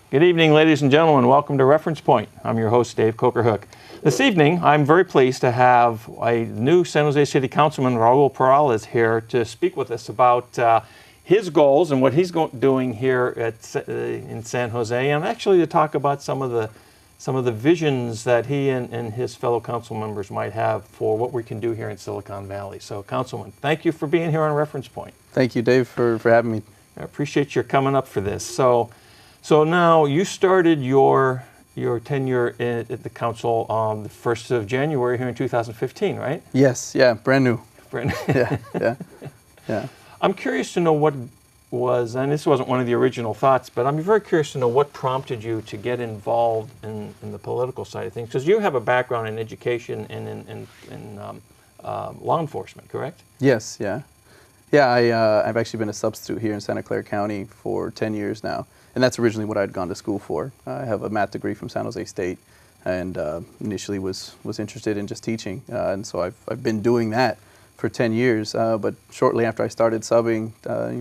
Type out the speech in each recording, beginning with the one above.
Good evening, ladies and gentlemen. Welcome to Reference Point. I'm your host, Dave Kocharhook. This evening, I'm very pleased to have a new San Jose City Councilman, Raul Peralez, here to speak with us about his goals and what he's doing here in San Jose, and actually to talk about some of the visions that he and his fellow council members might have for what we can do here in Silicon Valley. So, Councilman, thank you for being here on Reference Point. Thank you, Dave, for having me. I appreciate your coming up for this. So now you started your tenure at the council on the 1st of January here in 2015, right? Yes, yeah, brand new. Brand new. Yeah. I'm curious to know what was, and this wasn't one of the original thoughts, but I'm very curious to know what prompted you to get involved in the political side of things, because you have a background in education and in law enforcement, correct? Yes, yeah. Yeah, I've actually been a substitute here in Santa Clara County for 10 years now. And that's originally what I'd gone to school for. I have a math degree from San Jose State, and initially was interested in just teaching. And so I've been doing that for 10 years. But shortly after I started subbing,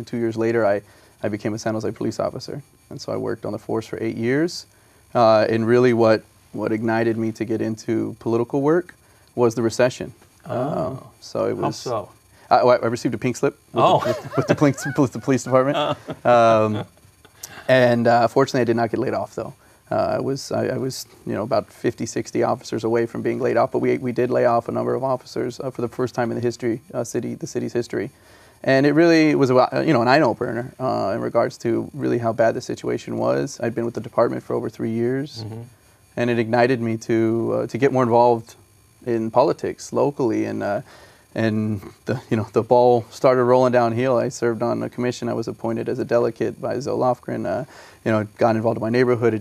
2 years later, I became a San Jose police officer. And so I worked on the force for 8 years. And really what ignited me to get into political work was the recession. So it was. How so? I received a pink slip with the police department. And fortunately, I did not get laid off, though. I was about 50, 60 officers away from being laid off, but we did lay off a number of officers for the first time in the city's history. And it really was an eye-opener in regards to really how bad the situation was. I'd been with the department for over 3 years, and it ignited me to get more involved in politics locally, and the ball started rolling downhill. I served on a commission. I was appointed as a delegate by Zoe Lofgren. Got involved in my neighborhood.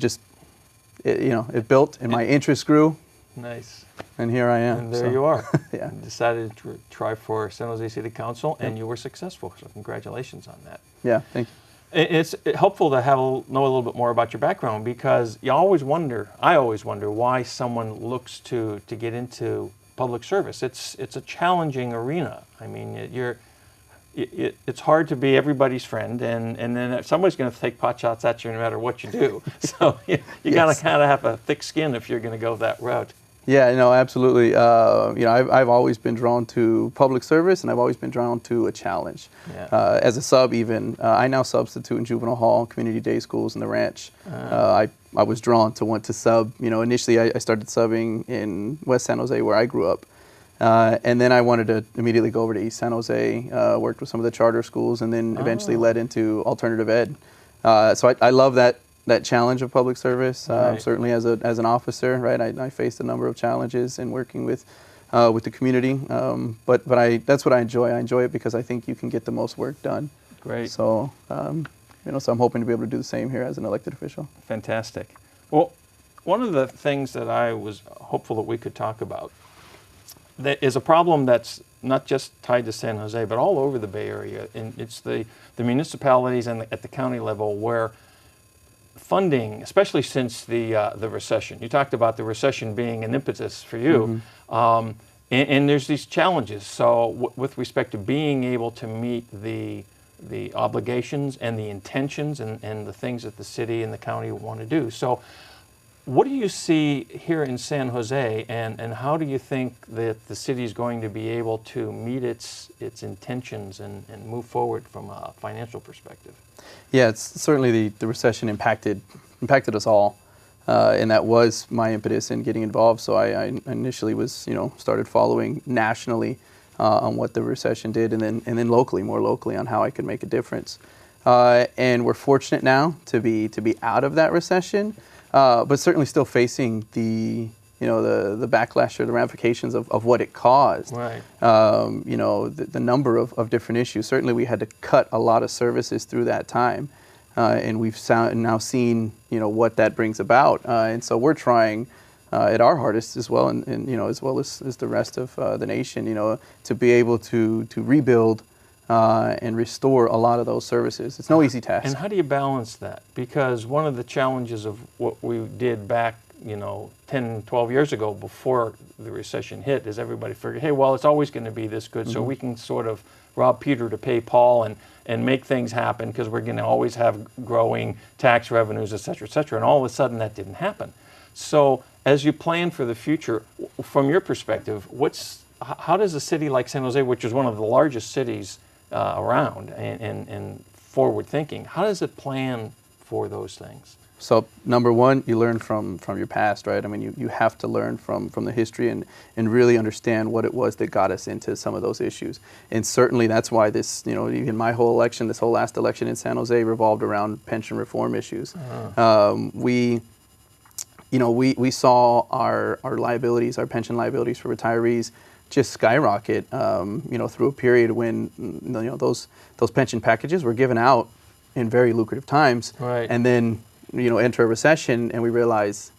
It built, and my interest grew. Nice. And here I am. And there you are. Yeah. You decided to try for San Jose City Council, and you were successful. So congratulations on that. Yeah, thank you. It's helpful to know a little bit more about your background, because I always wonder why someone looks to get into public service. It's a challenging arena. I mean, it's hard to be everybody's friend, and then somebody's going to take pot shots at you no matter what you do. So you got to kind of have a thick skin if you're going to go that route. Yeah, no, absolutely. I've always been drawn to public service, and I've always been drawn to a challenge. Yeah. As a sub, even I now substitute in juvenile hall, community day schools, and the ranch. I was drawn to want to sub. Initially I started subbing in West San Jose, where I grew up, and then I wanted to immediately go over to East San Jose. Worked with some of the charter schools, and then eventually led into alternative ed. So I love that challenge of public service. Right. Certainly as an officer, right, I faced a number of challenges in working with the community. But that's what I enjoy. I enjoy it because I think you can get the most work done. Great. So so I'm hoping to be able to do the same here as an elected official. Fantastic. Well, one of the things that I was hopeful that we could talk about that is a problem that's not just tied to San Jose, but all over the Bay Area, and it's the municipalities and at the county level where funding, especially since the recession. You talked about the recession being an impetus for you, and there's these challenges. So with respect to being able to meet the obligations and the intentions and the things that the city and the county want to do. So what do you see here in San Jose, and how do you think that the city is going to be able to meet its intentions and move forward from a financial perspective? Yeah, it's certainly the recession impacted us all, and that was my impetus in getting involved. So I initially was started following nationally on what the recession did, and then more locally on how I could make a difference. And we're fortunate now to be out of that recession, but certainly still facing the backlash or the ramifications of what it caused. Right. The number of different issues. Certainly we had to cut a lot of services through that time, and we've now seen what that brings about. And so we're trying at our hardest as well, and as well as the rest of the nation, to be able to rebuild and restore a lot of those services. It's no easy task. And how do you balance that? Because one of the challenges of what we did back 10, 12 years ago before the recession hit, is everybody figured, hey, well, it's always going to be this good, so we can sort of rob Peter to pay Paul and make things happen because we're going to always have growing tax revenues, et cetera, and all of a sudden that didn't happen. So as you plan for the future, from your perspective, how does a city like San Jose, which is one of the largest cities around and forward thinking, how does it plan for those things? So number one, you learn from your past, right? I mean, you have to learn from the history and really understand what it was that got us into some of those issues. And certainly that's why this, even my whole election, this whole last election in San Jose revolved around pension reform issues. We saw our liabilities, our pension liabilities for retirees just skyrocket, through a period when, those pension packages were given out in very lucrative times. Right. And then, enter a recession and we realize,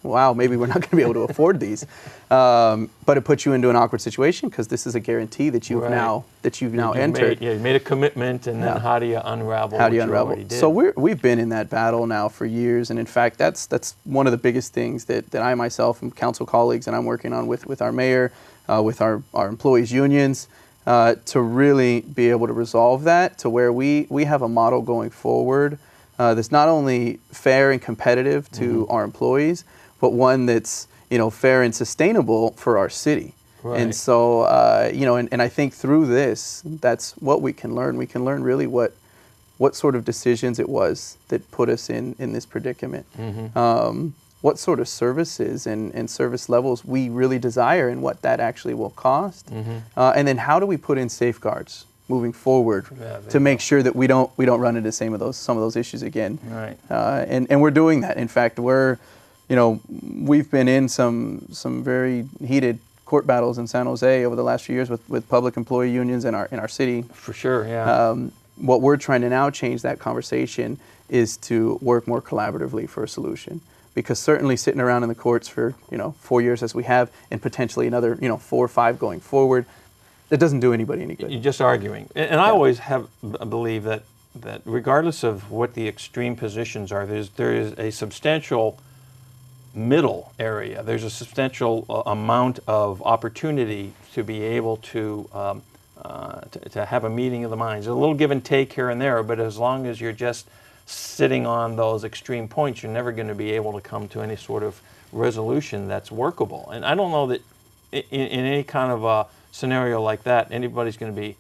wow, maybe we're not going to be able to afford these. But it puts you into an awkward situation because this is a guarantee that you've now entered. You made a commitment, and then how do you unravel? How do you unravel? Already did? So we've been in that battle now for years, and in fact, that's one of the biggest things that I myself and council colleagues and I'm working on with our mayor, with our employees' unions, to really be able to resolve that to where we have a model going forward that's not only fair and competitive to our employees, but one that's fair and sustainable for our city. Right. And so and I think through this, that's what we can learn. We can learn really what sort of decisions it was that put us in this predicament. What sort of services and service levels we really desire and what that actually will cost. And then how do we put in safeguards moving forward to make sure that we don't run into some of those issues again. Right. And we're doing that. In fact, we've been in some very heated court battles in San Jose over the last few years with public employee unions in our city. For sure, yeah. What we're trying to now change that conversation is to work more collaboratively for a solution. Because certainly sitting around in the courts for 4 years as we have, and potentially another 4 or 5 going forward, that doesn't do anybody any good. You're just arguing. And I always believe that regardless of what the extreme positions are, there is a substantial middle area. There's a substantial amount of opportunity to be able to have a meeting of the minds. A little give and take here and there, but as long as you're just sitting on those extreme points, you're never going to be able to come to any sort of resolution that's workable. And I don't know that in any kind of a scenario like that, anybody's going to be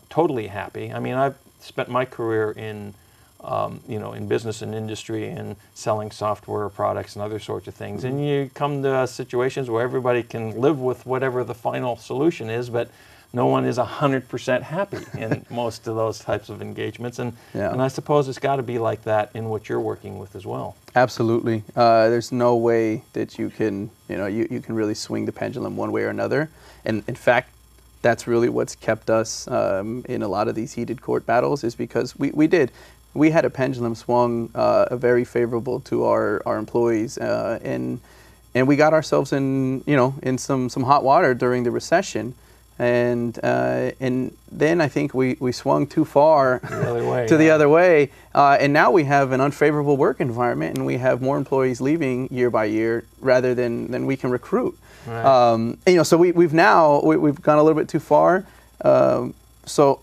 totally happy. I mean, I've spent my career in business and industry and selling software products and other sorts of things. And you come to situations where everybody can live with whatever the final solution is, but no one is 100% happy in most of those types of engagements. And I suppose it's got to be like that in what you're working with as well. Absolutely. There's no way that you can really swing the pendulum one way or another. And in fact, that's really what's kept us in a lot of these heated court battles, is because we had a pendulum swung very favorable to our employees, and we got ourselves in some hot water during the recession. And then I think we swung too far the other way, and now we have an unfavorable work environment, and we have more employees leaving year by year rather than we can recruit. Right. So we've gone a little bit too far. So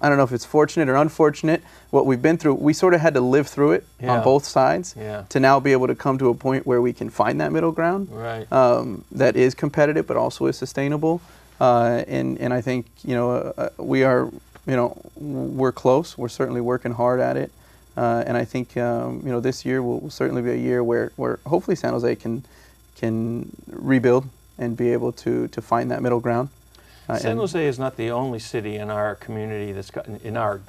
I don't know if it's fortunate or unfortunate what we've been through. We sort of had to live through it on both sides to now be able to come to a point where we can find that middle ground that is competitive but also is sustainable. And I think we're close. We're certainly working hard at it, and I think this year will certainly be a year where hopefully San Jose can rebuild and be able to find that middle ground. San Jose is not the only city in our community that's in our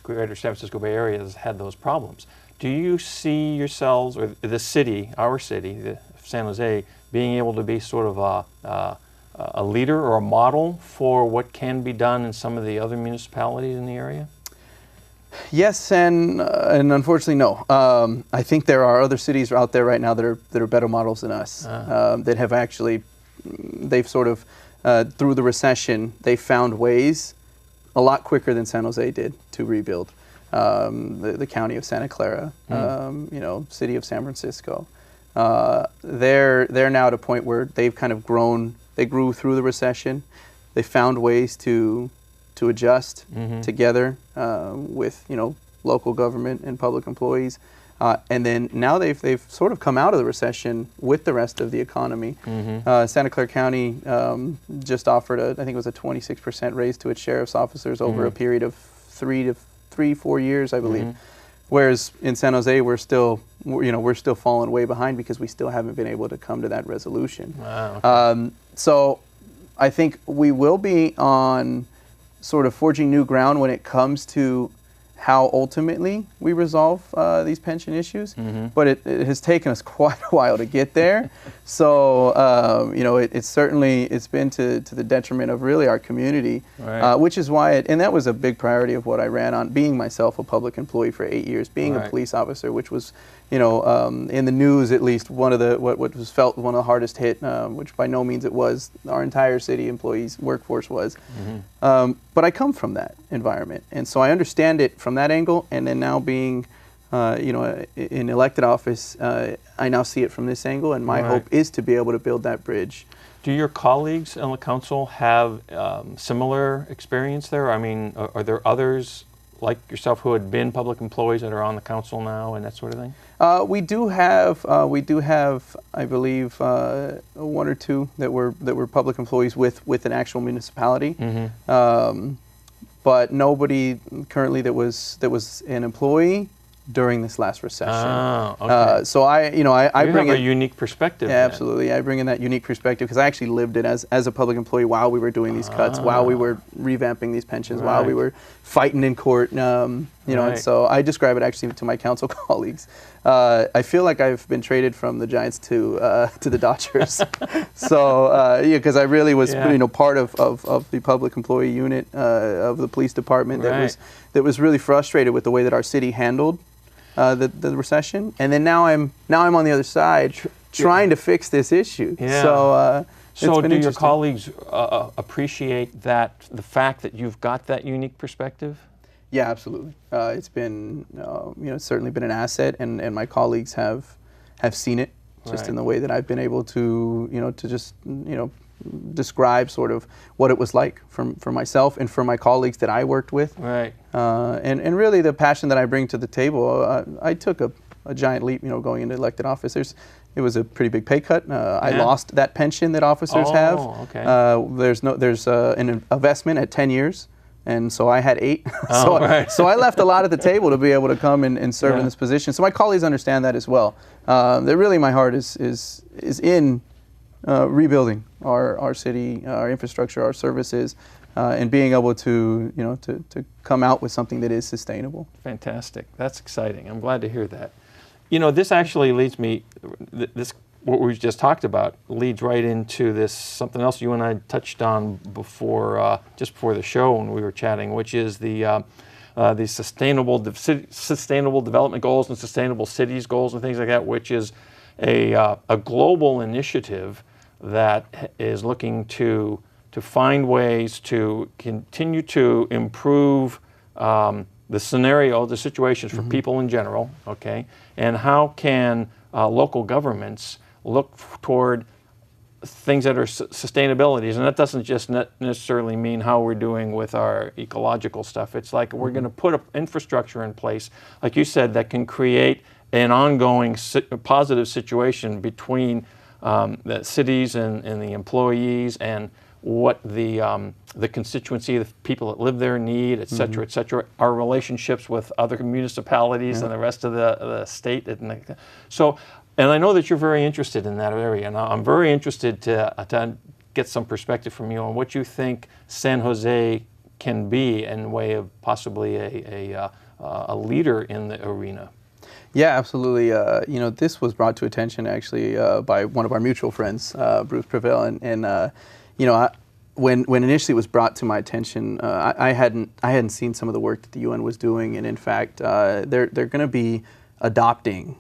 greater San Francisco Bay Area that's had those problems. Do you see yourselves, or the city, our city, San Jose, being able to be sort of a leader or a model for what can be done in some of the other municipalities in the area? Yes, and unfortunately, no. I think there are other cities out there right now that are better models than us, that have actually, they've sort of, through the recession, they found ways a lot quicker than San Jose did to rebuild. The county of Santa Clara, city of San Francisco. they're now at a point where they've kind of grown. They grew through the recession. They found ways to adjust together with local government and public employees, and then now they've sort of come out of the recession with the rest of the economy. Santa Clara County just offered I think it was a 26% raise to its sheriff's officers over a period of 4 years, I believe. Whereas in San Jose, we're still falling way behind because we still haven't been able to come to that resolution. Wow, okay. So I think we will be on sort of forging new ground when it comes to how ultimately we resolve these pension issues, but it has taken us quite a while to get there. So it's been to the detriment of really our community, right. Which is why and that was a big priority of what I ran on, being myself a public employee for 8 years, being right. a police officer, which was in the news at least one of the what was felt one of the hardest hit, which by no means it was. Our entire city employees workforce was. But I come from that environment, and so I understand it from that angle. And then now being, in elected office, I now see it from this angle. And my right. hope is to be able to build that bridge. Do your colleagues on the council have similar experience there? I mean, are there others like yourself who had been public employees that are on the council now and that sort of thing? We do have, I believe, one or two that were public employees with an actual municipality, but nobody currently that was an employee during this last recession. Oh, okay. So I bring have a unique perspective. Yeah, absolutely. I bring in that unique perspective because I actually lived it as a public employee while we were doing these cuts, while we were revamping these pensions, right. while we were fighting in court. Right. And so I describe it actually to my council colleagues. I feel like I've been traded from the Giants to the Dodgers. So because I really was part of the public employee unit of the police department right. that was really frustrated with the way that our city handled the recession, and then now I'm on the other side trying to fix this issue. Yeah. So do your interesting. colleagues appreciate the fact that you've got that unique perspective? Yeah, absolutely. It's been it's certainly been an asset, and my colleagues have seen it just right. in the way that I've been able to to just describe sort of what it was like for myself and for my colleagues that I worked with. Right. And really the passion that I bring to the table. I took a giant leap, going into elected office. It was a pretty big pay cut. I lost that pension that officers have. Okay. There's an investment at 10 years. And so I had 8. Right. So I left a lot at the table to be able to come and serve in this position. So my colleagues understand that as well. That really my heart is in rebuilding our city, our infrastructure, our services, and being able to to come out with something that is sustainable. Fantastic. That's exciting. I'm glad to hear that. This actually leads me. What we just talked about leads right into this something else you and I touched on before, just before the show when we were chatting, which is the sustainable development goals and sustainable cities goals and things like that, which is a global initiative that is looking to find ways to continue to improve the scenario, the situations for people in general, okay, and how can local governments look toward things that are sustainabilities, and that doesn't just necessarily mean how we're doing with our ecological stuff. It's like we're going to put an infrastructure in place, like you said, that can create an ongoing positive situation between the cities and the employees and what the constituency, the people that live there need, et cetera, et cetera, our relationships with other municipalities and the rest of the state. And I know that you're very interested in that area, and I'm very interested to get some perspective from you on what you think San Jose can be in way of possibly a leader in the arena. Yeah, absolutely. This was brought to attention actually by one of our mutual friends, Bruce Prevail, and when initially it was brought to my attention, I hadn't seen some of the work that the UN was doing, and in fact, they're going to be adopting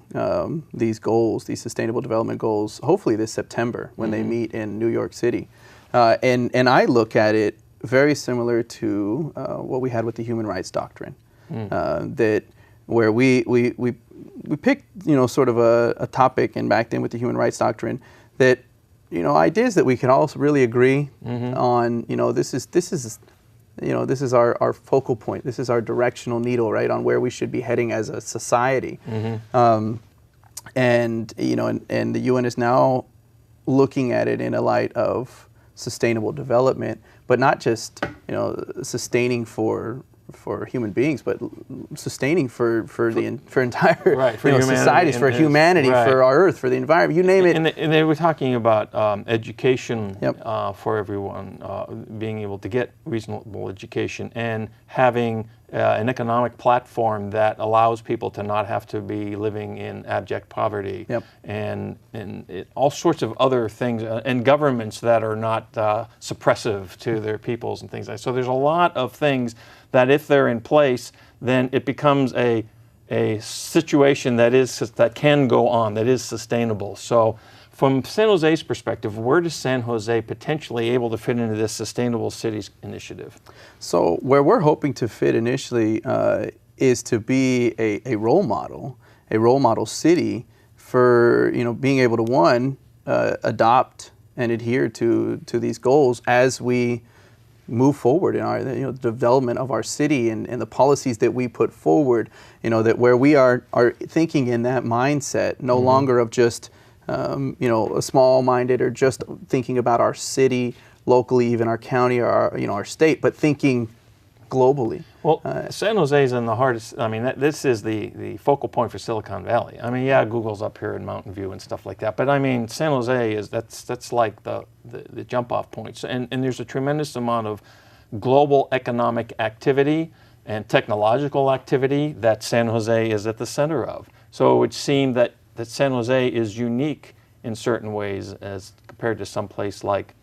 these goals, these sustainable development goals, hopefully this September when they meet in New York City, and I look at it very similar to what we had with the human rights doctrine, that where we picked, sort of a topic, and back then with the human rights doctrine, that, ideas that we can all really agree on. This is our focal point. This is our directional needle, right, on where we should be heading as a society. And the UN is now looking at it in a light of sustainable development, but not just sustaining for human beings, but sustaining for entire right, for societies, for humanity, right. for our Earth, for the environment, you name it. And they were talking about education Yep. for everyone, being able to get reasonable education, and having an economic platform that allows people to not have to be living in abject poverty, Yep. and all sorts of other things, and governments that are not suppressive to their peoples and things like that. So there's a lot of things that, if they're in place, then it becomes a situation that can go on, that is sustainable. So from San Jose's perspective, where does San Jose potentially able to fit into this Sustainable Cities initiative? So where we're hoping to fit initially is to be a role model city for being able to, one, adopt and adhere to these goals as we move forward in our development of our city, and the policies that we put forward, that where we are thinking in that mindset, no longer of just a small-minded or just thinking about our city locally, even our county or our state, but thinking globally. Well, San Jose is in the hardest. I mean, this is the focal point for Silicon Valley. I mean, yeah, Google's up here in Mountain View and stuff like that, but I mean, San Jose is that's like the jump-off points, and there's a tremendous amount of global economic activity and technological activity that San Jose is at the center of. So it would seem that San Jose is unique in certain ways as compared to some place like,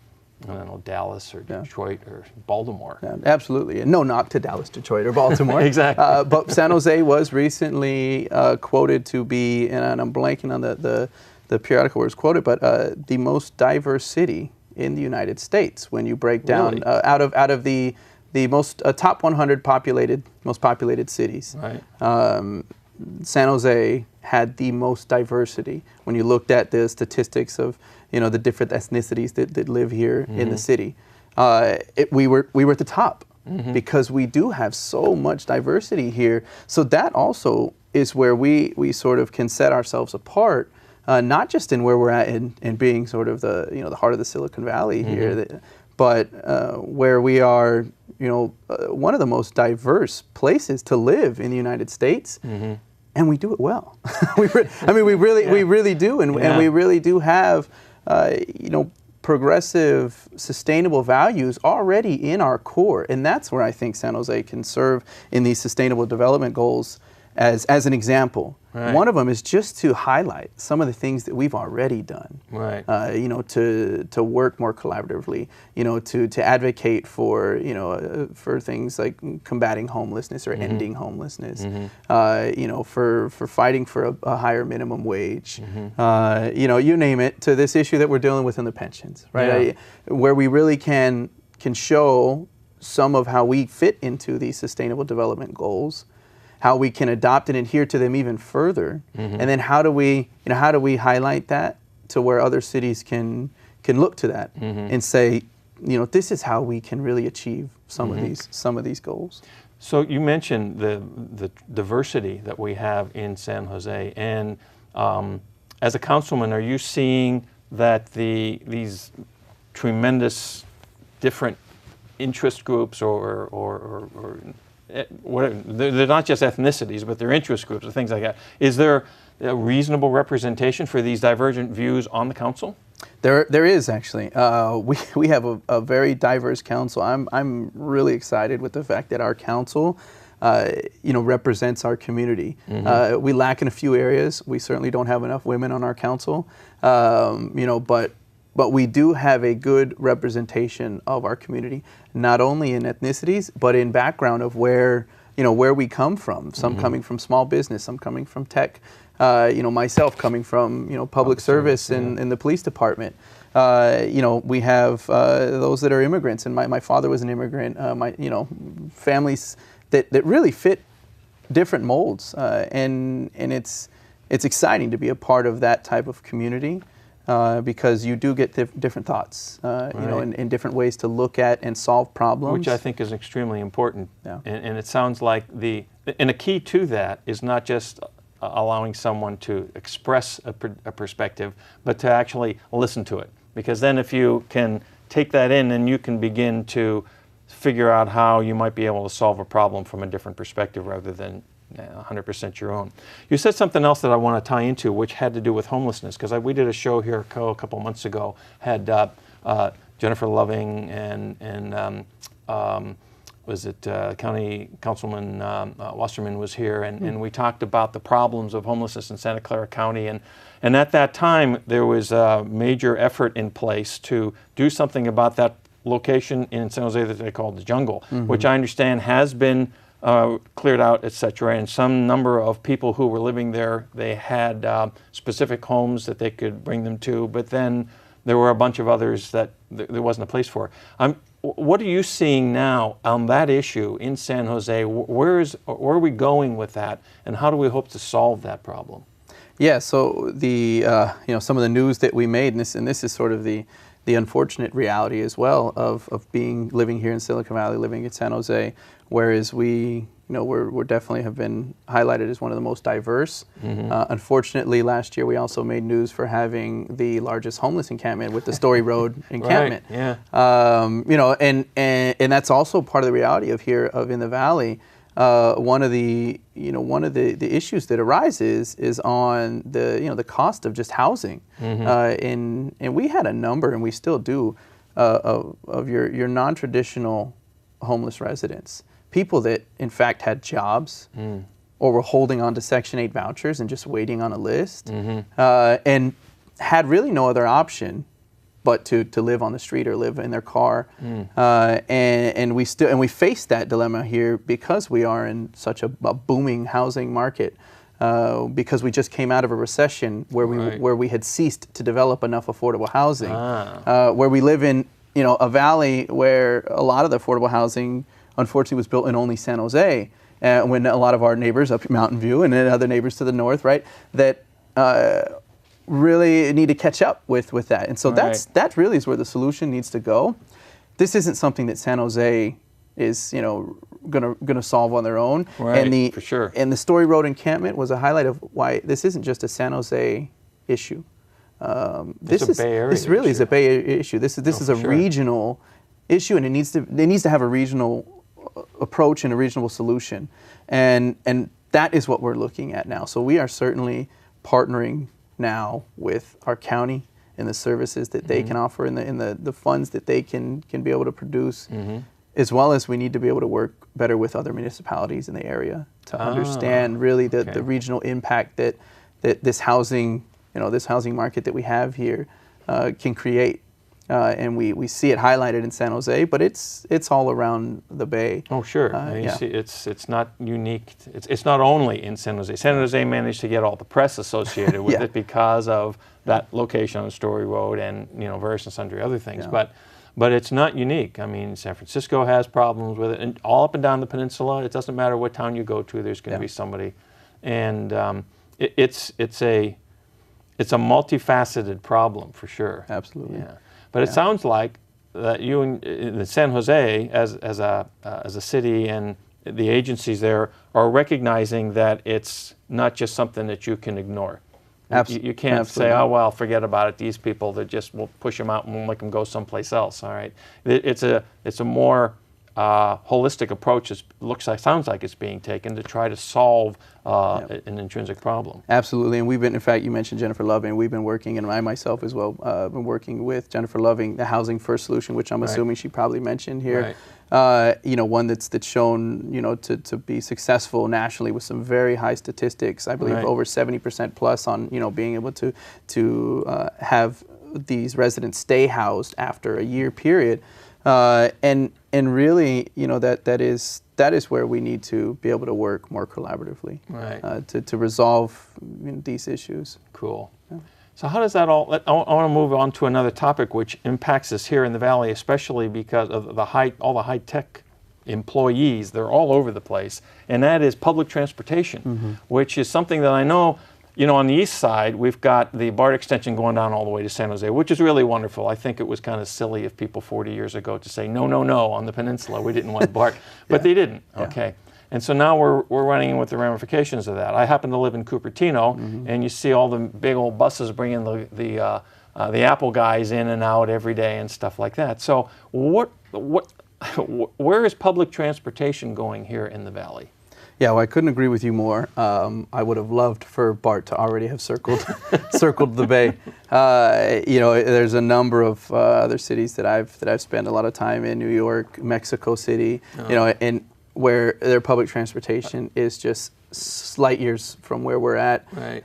I don't know, Dallas or Detroit or Baltimore. Yeah, absolutely. And no, not to Dallas, Detroit, or Baltimore. Exactly. But San Jose was recently quoted to be, and I'm blanking on the periodical where it's quoted, but the most diverse city in the United States when you break down Really? out of the most top 100 most populated cities. Right. San Jose had the most diversity when you looked at the statistics of the different ethnicities that live here in the city. We were at the top because we do have so much diversity here. So that also is where we sort of can set ourselves apart, not just in where we're at in being sort of the heart of the Silicon Valley here, but where we are one of the most diverse places to live in the United States. And we do it well. we really do, and we really do have, progressive, sustainable values already in our core, and that's where I think San Jose can serve in these sustainable development goals as an example. Right. One of them is just to highlight some of the things that we've already done. Right. To work more collaboratively. To advocate for for things like combating homelessness or ending homelessness. For fighting for a higher minimum wage. You name it. To this issue that we're dealing with in the pensions. Right. Where we really can show some of how we fit into these sustainable development goals, how we can adopt and adhere to them even further, and then how do we highlight that to where other cities can look to that and say, this is how we can really achieve some of these goals. So you mentioned the diversity that we have in San Jose, and as a councilman, are you seeing that these tremendous different interest groups or whatever, they're not just ethnicities, but they're interest groups or things like that. Is there a reasonable representation for these divergent views on the council? There is actually. We have a very diverse council. I'm really excited with the fact that our council, represents our community. We lack in a few areas. We certainly don't have enough women on our council. But we do have a good representation of our community, not only in ethnicities, but in background of where we come from. Some coming from small business, some coming from tech. Myself coming from public service in the police department. We have those that are immigrants, and my father was an immigrant. Families that really fit different molds, and it's it's exciting to be a part of that type of community. Because you do get different thoughts, you know, and different ways to look at and solve problems. Which I think is extremely important. Yeah. And it sounds like and a key to that is not just allowing someone to express a perspective, but to actually listen to it. Because then if you can take that in, then you can begin to figure out how you might be able to solve a problem from a different perspective rather than 100% your own. You said something else that I want to tie into, which had to do with homelessness, because we did a show here a couple months ago, had Jennifer Loving and was it County Councilman Wasserman was here, and we talked about the problems of homelessness in Santa Clara County, and at that time there was a major effort in place to do something about that location in San Jose that they called the jungle, which I understand has been cleared out, etc. And some number of people who were living there, they had specific homes that they could bring them to, but then there were a bunch of others that there wasn't a place for. What are you seeing now on that issue in San Jose? Where are we going with that, and how do we hope to solve that problem? Yeah, so the you know, some of the news that we made, and this is sort of the unfortunate reality as well of living here in Silicon Valley, living in San Jose, whereas we're definitely have been highlighted as one of the most diverse. Unfortunately, last year we also made news for having the largest homeless encampment with the Story Road encampment. Right, yeah. You know, and that's also part of the reality of in the Valley. One of the issues that arises is on the cost of just housing, and we had a number, and we still do, of your non-traditional homeless residents, people that in fact had jobs or were holding on to Section 8 vouchers and just waiting on a list, and had really no other option but to live on the street or live in their car, and we face that dilemma here because we are in such a booming housing market, because we just came out of a recession where we had ceased to develop enough affordable housing, where we live in a valley where a lot of the affordable housing unfortunately was built in only San Jose, when a lot of our neighbors up Mountain View and then other neighbors to the north, right, that really need to catch up with that. And so that really is where the solution needs to go. This isn't something that San Jose is gonna solve on their own. Right, for sure. And the Story Road encampment was a highlight of why this isn't just a San Jose issue. This really is a Bay Area issue. This is a regional issue, and it needs to have a regional approach and a regional solution. And that is what we're looking at now. So we are certainly partnering now with our county and the services that they can offer and the funds that they can be able to produce, as well as we need to be able to work better with other municipalities in the area to understand really the regional impact that this housing market that we have here can create. And we see it highlighted in San Jose, but it's all around the Bay. Oh, sure. You see, it's not unique. It's not only in San Jose. San Jose managed to get all the press associated with it because of that location on Story Road and various and sundry other things. But it's not unique. I mean, San Francisco has problems with it, and all up and down the peninsula. It doesn't matter what town you go to. There's going to be somebody, and it's a multifaceted problem for sure. Absolutely. Yeah. But it sounds like that you in San Jose, as a city and the agencies there, are recognizing that it's not just something that you can ignore. You can't say, oh, well, forget about it. These people, we'll push them out and we'll make them go someplace else. All right. It's a more holistic approach. Sounds like it's being taken to try to solve an intrinsic problem. Absolutely, and we've been, in fact, you mentioned Jennifer Loving. We've been working, and I myself as well, been working with Jennifer Loving, the Housing First solution, which I'm assuming she probably mentioned here. One that's shown, to be successful nationally with some very high statistics. I believe over 70% plus on, being able to have these residents stay housed after a year period. And really, that is where we need to be able to work more collaboratively, to resolve these issues. Cool. Yeah. So how does that all? I want to move on to another topic which impacts us here in the Valley, especially because of all the high tech employees. They're all over the place, and that is public transportation, which is something that I know you know, on the east side, we've got the BART extension going down all the way to San Jose, which is really wonderful. I think it was kind of silly of people 40 years ago to say, no, no, no, on the peninsula, we didn't want BART. But they didn't, okay. And so now we're running with the ramifications of that. I happen to live in Cupertino, and you see all the big old buses bringing the Apple guys in and out every day and stuff like that. So where is public transportation going here in the Valley? Yeah, well, I couldn't agree with you more. I would have loved for BART to already have circled the Bay. You know, there's a number of other cities that I've spent a lot of time in: New York, Mexico City. You know, and where their public transportation is just light years from where we're at. Right.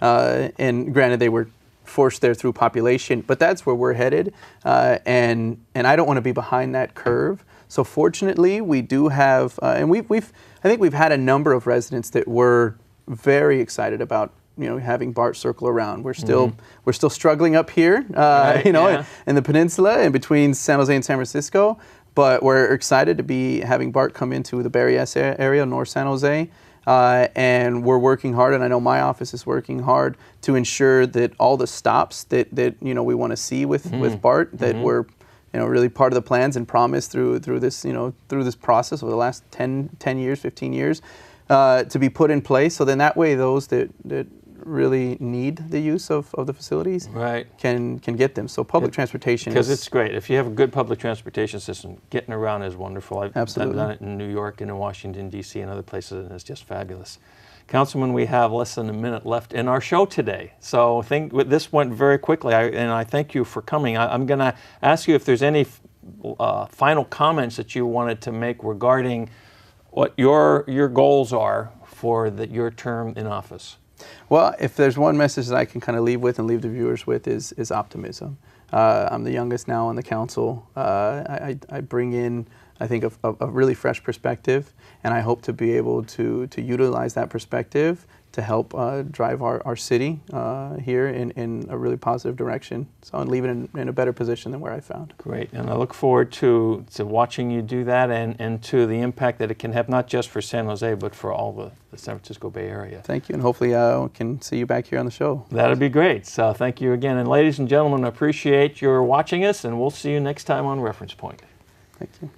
And granted, they were forced there through population, but that's where we're headed. And I don't want to be behind that curve. So fortunately, we do have, and I think we've had a number of residents that were very excited about, you know, having BART circle around. We're still struggling up here, Right, you know, in the peninsula and between San Jose and San Francisco. But we're excited to be having BART come into the Berryessa area, North San Jose. And we're working hard, and I know my office is working hard to ensure that all the stops that you know we want to see with BART that were, you know, really part of the plans and promised through this, you know, through this process over the last 10 years, 15 years, to be put in place. So then that way those that really need the use of the facilities can get them. So public transportation because it's great. If you have a good public transportation system, getting around is wonderful. I've done it in New York and in Washington, D.C. and other places, and it's just fabulous. Councilman, we have less than a minute left in our show today. So this went very quickly, and I thank you for coming. I'm going to ask you if there's any final comments that you wanted to make regarding what your goals are for your term in office. Well, if there's one message that I can kind of leave with and leave the viewers with is optimism. I'm the youngest now on the council. I bring in, I think, a really fresh perspective, and I hope to be able to utilize that perspective to help drive our city here in a really positive direction. So and leave it in a better position than where I found. Great, and I look forward to watching you do that and to the impact that it can have, not just for San Jose, but for all the San Francisco Bay Area. Thank you, and hopefully I can see you back here on the show. That'd be great. So thank you again. And ladies and gentlemen, I appreciate your watching us, and we'll see you next time on Reference Point. Thank you.